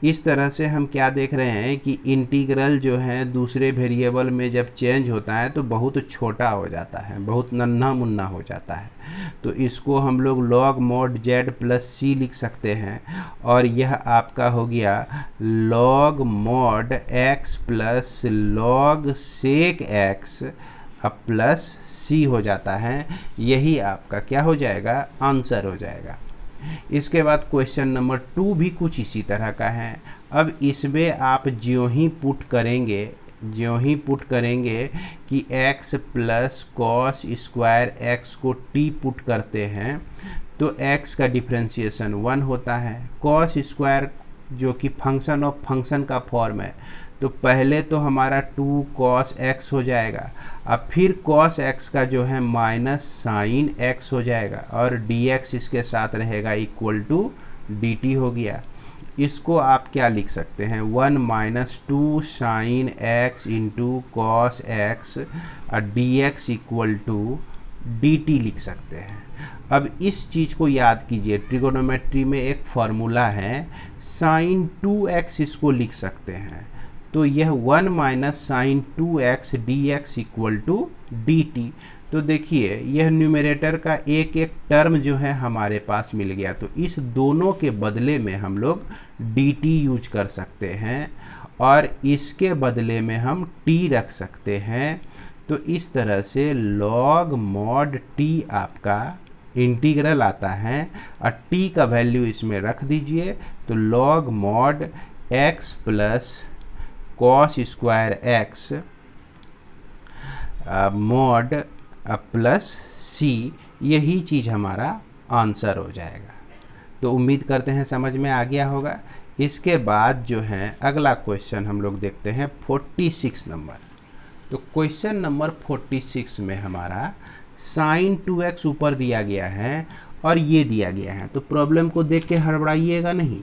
इस तरह से हम क्या देख रहे हैं कि इंटीग्रल जो है दूसरे वेरिएबल में जब चेंज होता है तो बहुत छोटा हो जाता है, बहुत नन्हा मुन्ना हो जाता है। तो इसको हम लोग log mod z plus c लिख सकते हैं, और यह आपका हो गया log mod x plus log sec x plus c हो जाता है। यही आपका क्या हो जाएगा? आंसर हो जाएगा। इसके बाद क्वेश्चन नंबर 2 भी कुछ इसी तरह का है। अब इसमें आप ज्यों ही पुट करेंगे कि x plus cos square x को t पुट करते हैं तो x का डिफरेंशिएशन 1 होता है। कॉस स्क्वायर जो कि फंक्शन ऑफ फंक्शन का फॉर्म है, तो पहले तो हमारा 2 cos x हो जाएगा, अब फिर cos x का जो है माइनस साइन x हो जाएगा और dx इसके साथ रहेगा इक्वल टू dt हो गया। इसको आप क्या लिख सकते हैं, 1 minus 2 sine x into cos x और dx इक्वल टू dt लिख सकते हैं। अब इस चीज़ को याद कीजिए, ट्रिगोनोमेट्री में एक फॉर्मूला है साइन 2x, इसको लिख सकते हैं। तो यह 1 minus sine 2x dx equal to dt। तो देखिए यह न्यूमरेटर का एक एक टर्म जो है हमारे पास मिल गया, तो इस दोनों के बदले में हम लोग dt यूज कर सकते हैं और इसके बदले में हम t रख सकते हैं। तो इस तरह से log mod t आपका इंटीग्रल आता है और t का वैल्यू इसमें रख दीजिए, तो log mod x plus cos square x mod plus c, यही चीज़ हमारा आंसर हो जाएगा। तो उम्मीद करते हैं समझ में आ गया होगा। इसके बाद जो है अगला क्वेश्चन हम लोग देखते हैं 46 नंबर। तो क्वेश्चन नंबर 46 में हमारा साइन 2x ऊपर दिया गया है और ये दिया गया है, तो प्रॉब्लम को देख के हड़बड़ाइएगा नहीं,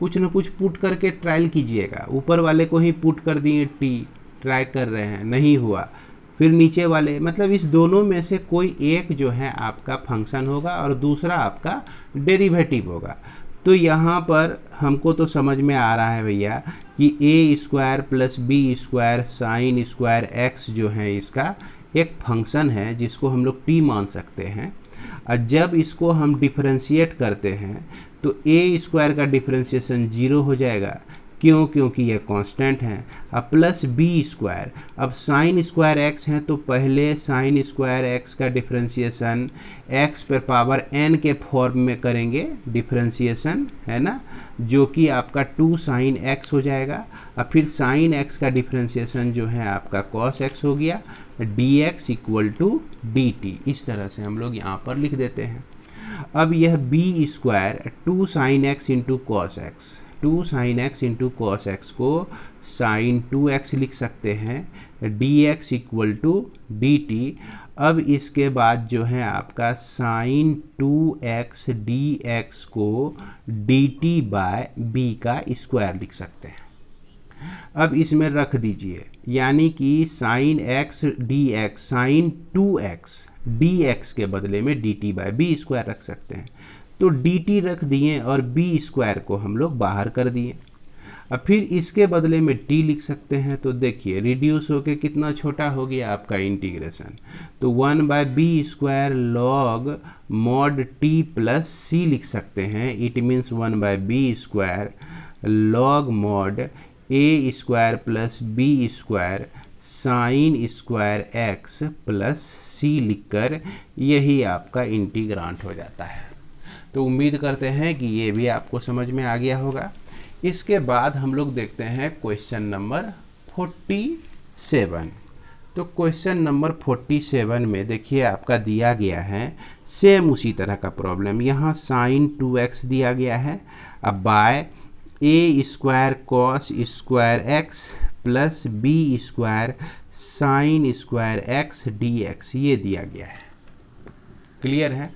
कुछ न कुछ पुट करके ट्रायल कीजिएगा। ऊपर वाले को ही पुट कर दिए t, ट्राई कर रहे हैं, नहीं हुआ, फिर नीचे वाले, मतलब इस दोनों में से कोई एक जो है आपका फंक्शन होगा और दूसरा आपका डेरिवेटिव होगा। तो यहाँ पर हमको तो समझ में आ रहा है भैया कि a square plus b square sine square x जो है इसका एक फंक्शन है जिसको हम लोग टी मान सकते हैं। और जब इसको हम डिफरेंशिएट करते हैं तो ए स्क्वायर का डिफरेंशिएशन 0 हो जाएगा, क्यों? क्योंकि ये कांस्टेंट है। अब प्लस बी स्क्वायर, अब साइन स्क्वायर एक्स है तो पहले साइन स्क्वायर एक्स का डिफरेंशिएशन एक्स पर पावर एन के फॉर्म में करेंगे डिफरेंशिएशन, है ना, जो कि आपका 2 साइन एक्स हो जाएगा। अब फिर साइन एक्स का डिफरेंशिएशन जो है आपका कॉस एक्स हो गया, d x equal to d t. इस तरह से हम लोग यहाँ पर लिख देते हैं। अब यह b square 2 sine x into cos x, 2 sine x into cos x को साइन 2x लिख सकते हैं, dx equal to d t. अब इसके बाद जो है आपका साइन 2x dx को dt बाय b का स्क्वायर लिख सकते हैं। अब इसमें रख दीजिए, यानी कि sine x dx sine 2x dx के बदले में dt बाय b स्क्वायर रख सकते हैं। तो dt रख दिए और b स्क्वायर को हम लोग बाहर कर दिए। अब फिर इसके बदले में t लिख सकते हैं। तो देखिए रिड्यूस होके कितना छोटा हो गया आपका इंटीग्रेशन, तो 1 by b square log mod t plus c लिख सकते हैं। It means 1 by b square log mod a square plus b square sine square x plus c लिखकर यही आपका इंटीग्रांट हो जाता है। तो उम्मीद करते हैं कि ये भी आपको समझ में आ गया होगा। इसके बाद हम लोग देखते हैं क्वेश्चन नंबर 47। तो क्वेश्चन नंबर 47 में देखिए आपका दिया गया है सेम उसी तरह का प्रॉब्लम। यहाँ साइन 2x दिया गया है, अब by a square cos square x plus b square sine square x d x ये दिया गया है। क्लियर है?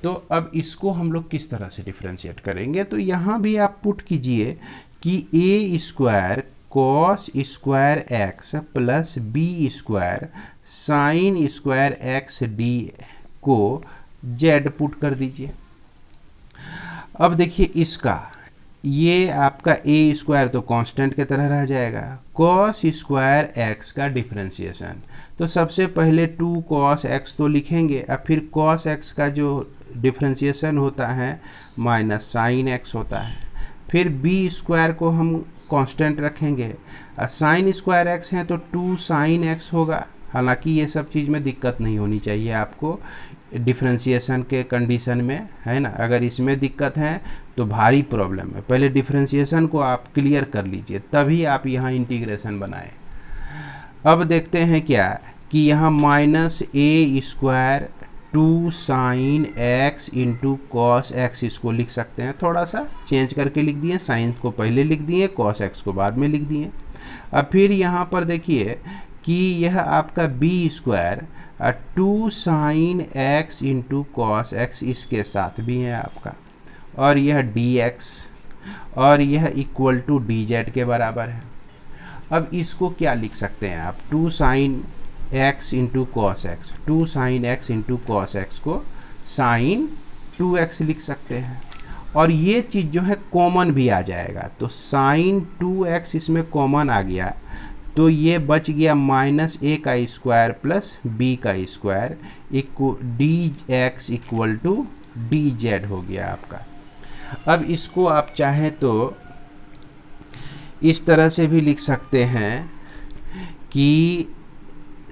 तो अब इसको हम लोग किस तरह से डिफरेंशिएट करेंगे, तो यहाँ भी आप पुट कीजिए कि a square cos square x plus b square sine square x d को जेड पुट कर दीजिए। अब देखिए इसका ये आपका ए स्क्वायर तो कांस्टेंट की तरह रह जाएगा, कॉस स्क्वायर एक्स का डिफरेंशिएशन, तो सबसे पहले 2 कॉस एक्स तो लिखेंगे, अब फिर कॉस एक्स का जो डिफरेंशिएशन होता है माइनस साइन एक्स होता है, फिर बी स्क्वायर को हम कांस्टेंट रखेंगे, साइन स्क्वायर एक्स है तो 2 साइन एक्स होगा। हालांकि ये सब चीज़ में दिक्कत नहीं होनी चाहिए आपको डिफरेंशिएशन के कंडीशन में, है ना। अगर इसमें दिक्कत है तो भारी प्रॉब्लम है। पहले डिफरेंशिएशन को आप क्लियर कर लीजिए तभी आप यहाँ इंटीग्रेशन बनाएं। अब देखते हैं क्या कि यहाँ minus a square 2 sine x into cos x इसको लिख सकते हैं। थोड़ा सा चेंज करके लिख दिए, साइन को पहले लिख दिए, कॉस एक्स को बाद में लिख दिए। अब फिर यहाँ पर देखिए कि यह आपका b square 2 sine x into cos x इसके साथ भी है आपका, और यह डी एक्स, और यह इक्वल टू डी जेड के बराबर है। अब इसको क्या लिख सकते हैं आप, 2 sine x into cos x, 2 sine x into cos x को साइन 2x लिख सकते हैं, और ये चीज़ जो है कॉमन भी आ जाएगा, तो साइन 2x इसमें कॉमन आ गया, तो ये बच गया माइनस a का स्क्वायर प्लस b का square d x equal to d z हो गया आपका। अब इसको आप चाहें तो इस तरह से भी लिख सकते हैं कि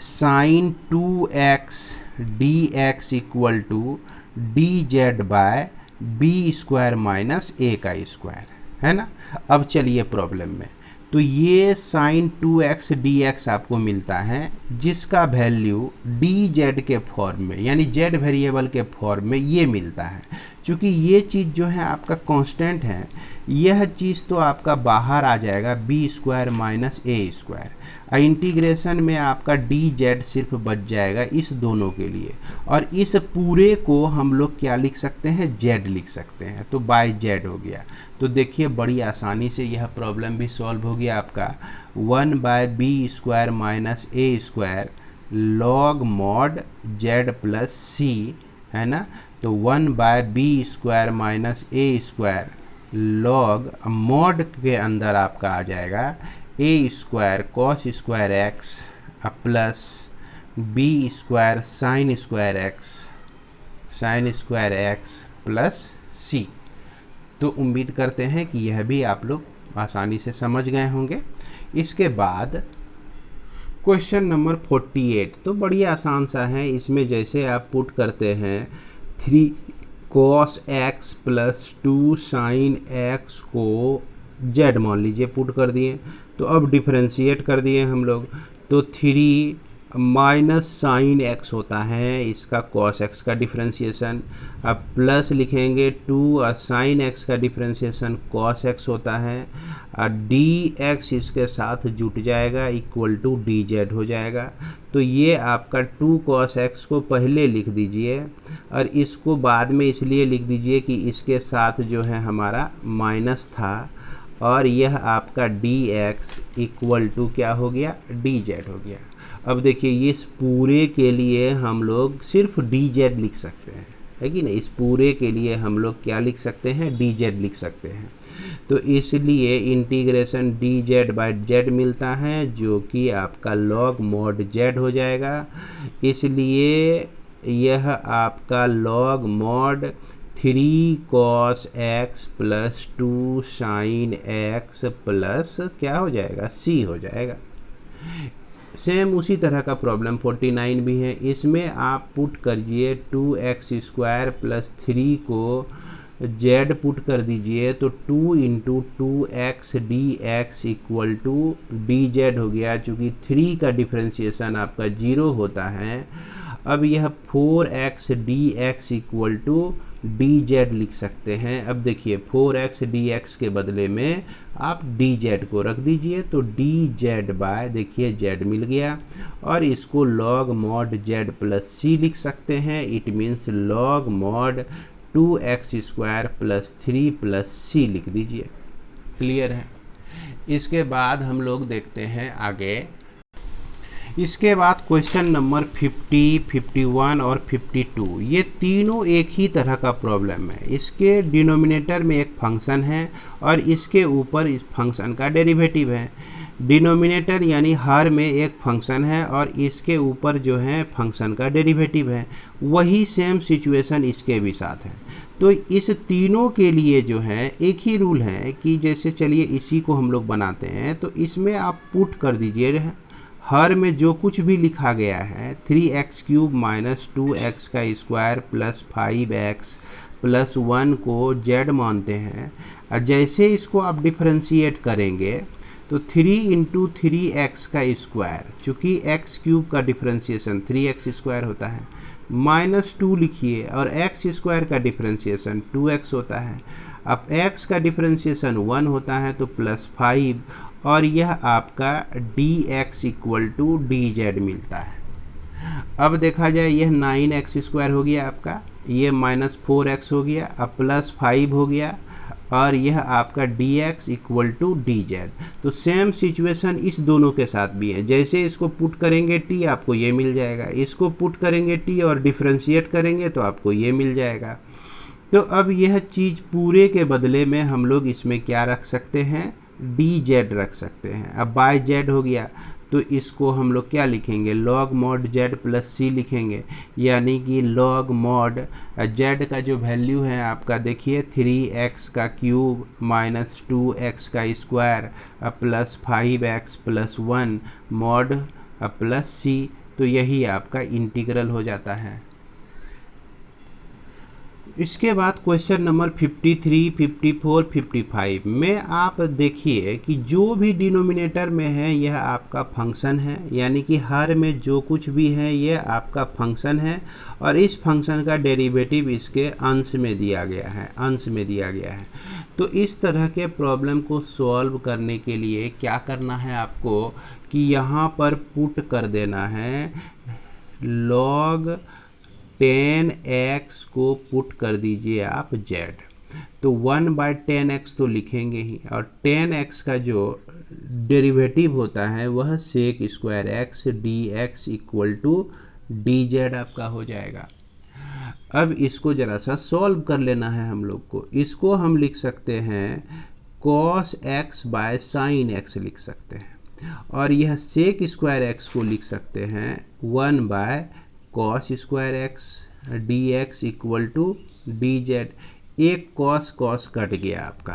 sine 2x d x equal to d z by b square minus a का स्क्वायर, है ना। अब चलिए प्रॉब्लम में, तो ये साइन 2x dx आपको मिलता है जिसका वैल्यू डी जेड के फॉर्म में यानी जेड वेरिएबल के फॉर्म में ये मिलता है। चूँकि ये चीज़ जो है आपका कांस्टेंट है, यह चीज़ तो आपका बाहर आ जाएगा B square minus a square, integration में आपका डी जेड सिर्फ बच जाएगा इस दोनों के लिए, और इस पूरे को हम लोग क्या लिख सकते हैं, जेड लिख सकते हैं, तो बाय जेड हो गया। तो देखिए बड़ी आसानी से यह प्रॉब्लम भी सॉल्व हो गया आपका। 1 by b square minus a square log mod z plus c, है ना। तो 1 by b square minus a square log mod के अंदर आपका आ जाएगा a square cos square x plus b square sine square x plus c. तो उम्मीद करते हैं कि यह भी आप लोग आसानी से समझ गए होंगे। इसके बाद क्वेश्चन नंबर 48, तो बड़ी आसान सा है। इसमें जैसे आप पुट करते हैं 3 cos x plus 2 sine x को z मान लीजिए पुट कर दिए, तो अब डिफरेंशिएट कर दिए हम लोग, तो 3 माइनस साइन x होता है इसका cos x का डिफरेंशिएशन, अब प्लस लिखेंगे 2 साइन x का डिफरेंशिएशन cos x होता है, डी एक्स इसके साथ जुट जाएगा इक्वल टू डी जेड हो जाएगा। तो ये आपका 2 cos x को पहले लिख दीजिए और इसको बाद में इसलिए लिख दीजिए कि इसके साथ जो है हमारा माइनस था, और यह आपका डी एक्स इक्वल टू क्या हो गया, डी जेड हो गया। अब देखिए इस पूरे के लिए हम लोग सिर्फ डी जेड लिख सकते हैं, है कि नहीं। इस पूरे के लिए हम लोग क्या लिख सकते हैं, डी जेड लिख सकते हैं। तो इसलिए integration D Z by Z मिलता है जो कि आपका लॉग मॉड जेड हो जाएगा। इसलिए यह आपका log mod 3 cos x plus 2 sine x plus क्या हो जाएगा, c हो जाएगा। सेम उसी तरह का प्रॉब्लम 49 भी है। इसमें आप पुट करिए 2x स्क्वायर प्लस 3 को z पुट कर दीजिए, तो 2 into 2x d x equal to d z हो गया। चूँकि 3 का डिफ्रेंशिएशन आपका 0 होता है। अब यह 4x d x equal to d z लिख सकते हैं। अब देखिए 4x डी एक्स के बदले में आप डी जेड को रख दीजिए, तो डी जेड बाय देखिए जेड मिल गया, और इसको log mod z plus c लिख सकते हैं। It means log mod 2x square plus 3 plus c लिख दीजिए। क्लियर है। इसके बाद हम लोग देखते हैं आगे। इसके बाद क्वेश्चन नंबर 50, 51 और 52, ये तीनों एक ही तरह का प्रॉब्लम है। इसके डिनोमिनेटर में एक फंक्शन है और इसके ऊपर इस फंक्शन का डेरिवेटिव है। डिनोमिनेटर यानी हर में एक फंक्शन है और इसके ऊपर जो है फंक्शन का डेरिवेटिव है। वही सेम सिचुएशन इसके भी साथ है। तो इस तीनों के लिए जो है एक ही रूल है कि जैसे चलिए इसी को हम लोग बनाते हैं, तो इसमें आप पुट कर दीजिए हर में जो कुछ भी लिखा गया है 3x क्यूब माइनस 2x का स्क्वायर प्लस 5x प्लस 1 को z मानते हैं। और जैसे इसको आप डिफरेंशिएट करेंगे तो 3 इंटू 3x का स्क्वायर, चूँकि x क्यूब का डिफरेंशिएशन 3x स्क्वायर होता है, माइनस 2 लिखिए और x स्क्वायर का डिफरेंशिएशन 2x होता है। अब x का डिफरेंशिएशन 1 होता है तो +5, और यह आपका dx इक्वल टू dz मिलता है। अब देखा जाए यह 9x² हो गया आपका, ये -4x हो गया, अब +5 हो गया, और यह आपका dx इक्वल टू dz। तो सेम सिचुएशन इस दोनों के साथ भी है। जैसे इसको पुट करेंगे t आपको ये मिल जाएगा, इसको पुट करेंगे t और डिफ्रेंशिएट करेंगे तो आपको ये मिल जाएगा। तो अब यह चीज़ पूरे के बदले में हम लोग इसमें क्या रख सकते हैं, dz रख सकते हैं। अब बाय z हो गया तो इसको हम लोग क्या लिखेंगे, log mod z plus c लिखेंगे, यानी कि log mod z का जो वैल्यू है आपका देखिए 3x का क्यूब माइनस 2x का square plus 5x plus 1 mod plus c, तो यही आपका इंटीग्रल हो जाता है। इसके बाद क्वेश्चन नंबर 53, 54, 55 में आप देखिए कि जो भी डिनोमिनेटर में है यह आपका फंक्शन है, यानी कि हर में जो कुछ भी है यह आपका फंक्शन है, और इस फंक्शन का डेरिवेटिव इसके अंश में दिया गया है, तो इस तरह के प्रॉब्लम को सॉल्व करने के लिए क्या करना है आपको कि यहाँ पर पुट कर देना है log 10x को पुट कर दीजिए आप z, तो 1/10x तो लिखेंगे ही, और 10x का जो डेरिवेटिव होता है वह sec square x dx equal to dz आपका हो जाएगा। अब इसको ज़रा सा सॉल्व कर लेना है हम लोग को। इसको हम लिख सकते हैं cos x by sin x लिख सकते हैं, और यह sec स्क्वायर x को लिख सकते हैं 1/cos square x dx equal to dz। एक cos कट गया आपका,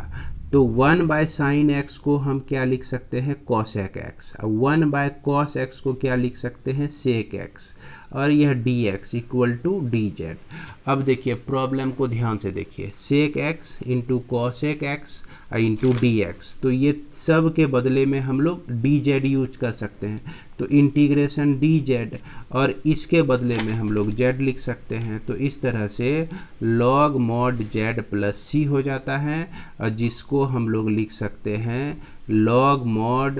तो 1/sin x को हम क्या लिख सकते हैं, cosec x, 1/cos x को क्या लिख सकते हैं, sec x, और यह dx इक्वल टू dz। अब देखिए प्रॉब्लम को ध्यान से देखिए, sec x into cosec x into dx, तो ये सब के बदले में हम लोग dz यूज कर सकते हैं, तो इंटीग्रेशन dz, और इसके बदले में हम लोग z लिख सकते हैं, तो इस तरह से log mod z plus c हो जाता है, और जिसको हम लोग लिख सकते हैं log mod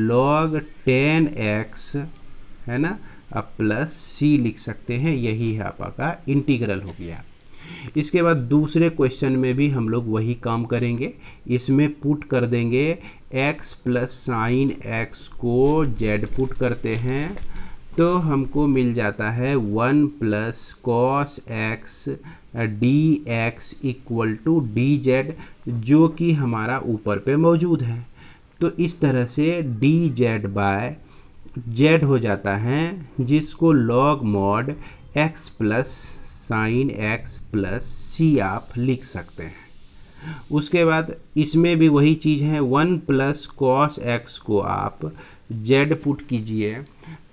log 10x, है ना, अब प्लस c लिख सकते हैं, यही है आपका इंटीग्रल हो गया। इसके बाद दूसरे क्वेश्चन में भी हम लोग वही काम करेंगे, इसमें पुट कर देंगे x प्लस साइन x को z पुट करते हैं, तो हमको मिल जाता है 1 plus cos x dx equal to dz, जो कि हमारा ऊपर पे मौजूद है। तो इस तरह से dz बाय z हो जाता है, जिसको log mod x plus sine x plus c आप लिख सकते हैं। उसके बाद इसमें भी वही चीज़ है, 1 प्लस cos x को आप z पुट कीजिए,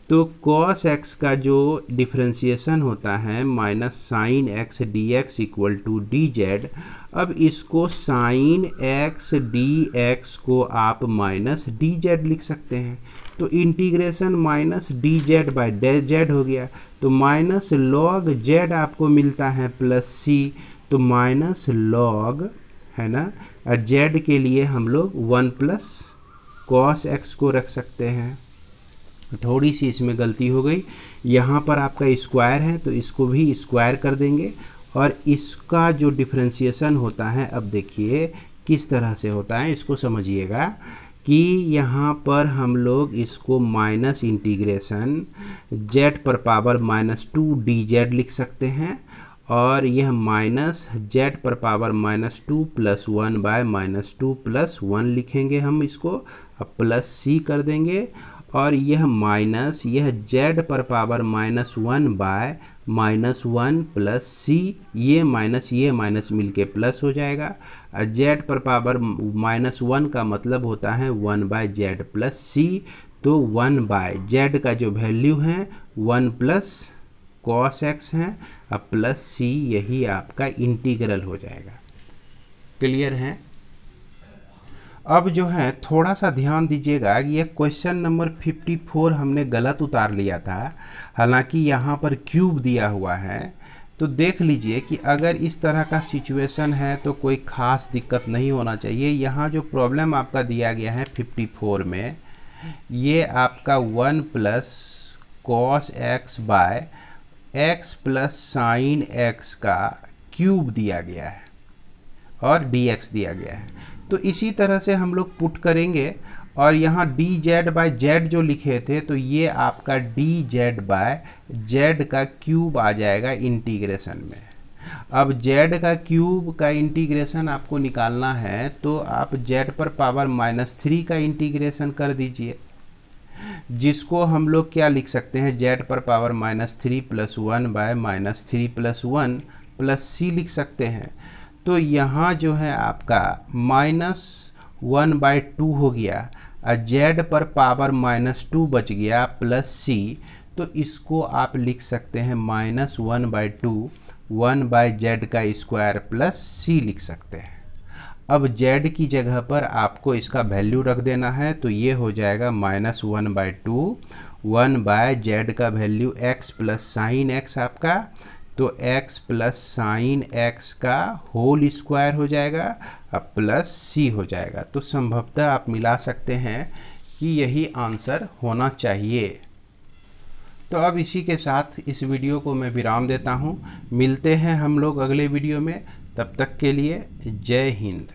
तो cos x का जो डिफ्रेंशिएशन होता है minus sine x dx equal to dz। अब इसको साइन x dx को आप माइनस dz लिख सकते हैं, तो integration minus dz by z हो गया, तो माइनस log z आपको मिलता है प्लस c, तो माइनस log, है ना, z के लिए हम लोग 1 प्लस cos x को रख सकते हैं। थोड़ी सी इसमें गलती हो गई, यहाँ पर आपका स्क्वायर है तो इसको भी स्क्वायर कर देंगे, और इसका जो डिफरेंशिएशन होता है, अब देखिए किस तरह से होता है, इसको समझिएगा कि यहाँ पर हम लोग इसको माइनस इंटीग्रेशन z पर पावर -2 dz लिख सकते हैं, और यह माइनस z पर पावर -2 प्लस 1 बाय -2 प्लस 1 लिखेंगे हम इसको, अब प्लस c कर देंगे, और यह माइनस यह z पर पावर -1 बाय -1 प्लस c, ये माइनस मिलके प्लस हो जाएगा, और z पर पावर -1 का मतलब होता है 1 बाय z प्लस c, तो 1 बाय z का जो वैल्यू है 1 प्लस cos x है, अब प्लस c, यही आपका इंटीग्रल हो जाएगा। क्लियर है? अब जो है थोड़ा सा ध्यान दीजिएगा कि ये क्वेश्चन नंबर 54 हमने गलत उतार लिया था, हालांकि यहाँ पर क्यूब दिया हुआ है, तो देख लीजिए कि अगर इस तरह का सिचुएशन है तो कोई ख़ास दिक्कत नहीं होना चाहिए। यहाँ जो प्रॉब्लम आपका दिया गया है 54 में, ये आपका 1 plus cos x by x plus sine x का क्यूब दिया गया है और dx दिया गया है। तो इसी तरह से हम लोग पुट करेंगे और यहाँ dz बाय z जो लिखे थे तो ये आपका dz बाय z का क्यूब आ जाएगा इंटीग्रेशन में। अब z का क्यूब का इंटीग्रेशन आपको निकालना है तो आप z पर पावर -3 का इंटीग्रेशन कर दीजिए, जिसको हम लोग क्या लिख सकते हैं, z पर power -3 plus 1 by -3 plus 1 plus c लिख सकते हैं। तो यहाँ जो है आपका -1 बाय 2 हो गया और z पर पावर -2 बच गया प्लस c, तो इसको आप लिख सकते हैं -1 बाय 2 1 बाय z का स्क्वायर प्लस c लिख सकते हैं। अब z की जगह पर आपको इसका वैल्यू रख देना है, तो ये हो जाएगा -1 बाय 2 1 बाय z का value x plus sine x आपका, तो x प्लस साइन एक्स का होल स्क्वायर हो जाएगा अब प्लस c हो जाएगा। तो संभवतः आप मिला सकते हैं कि यही आंसर होना चाहिए। तो अब इसी के साथ इस वीडियो को मैं विराम देता हूँ। मिलते हैं हम लोग अगले वीडियो में, तब तक के लिए जय हिंद।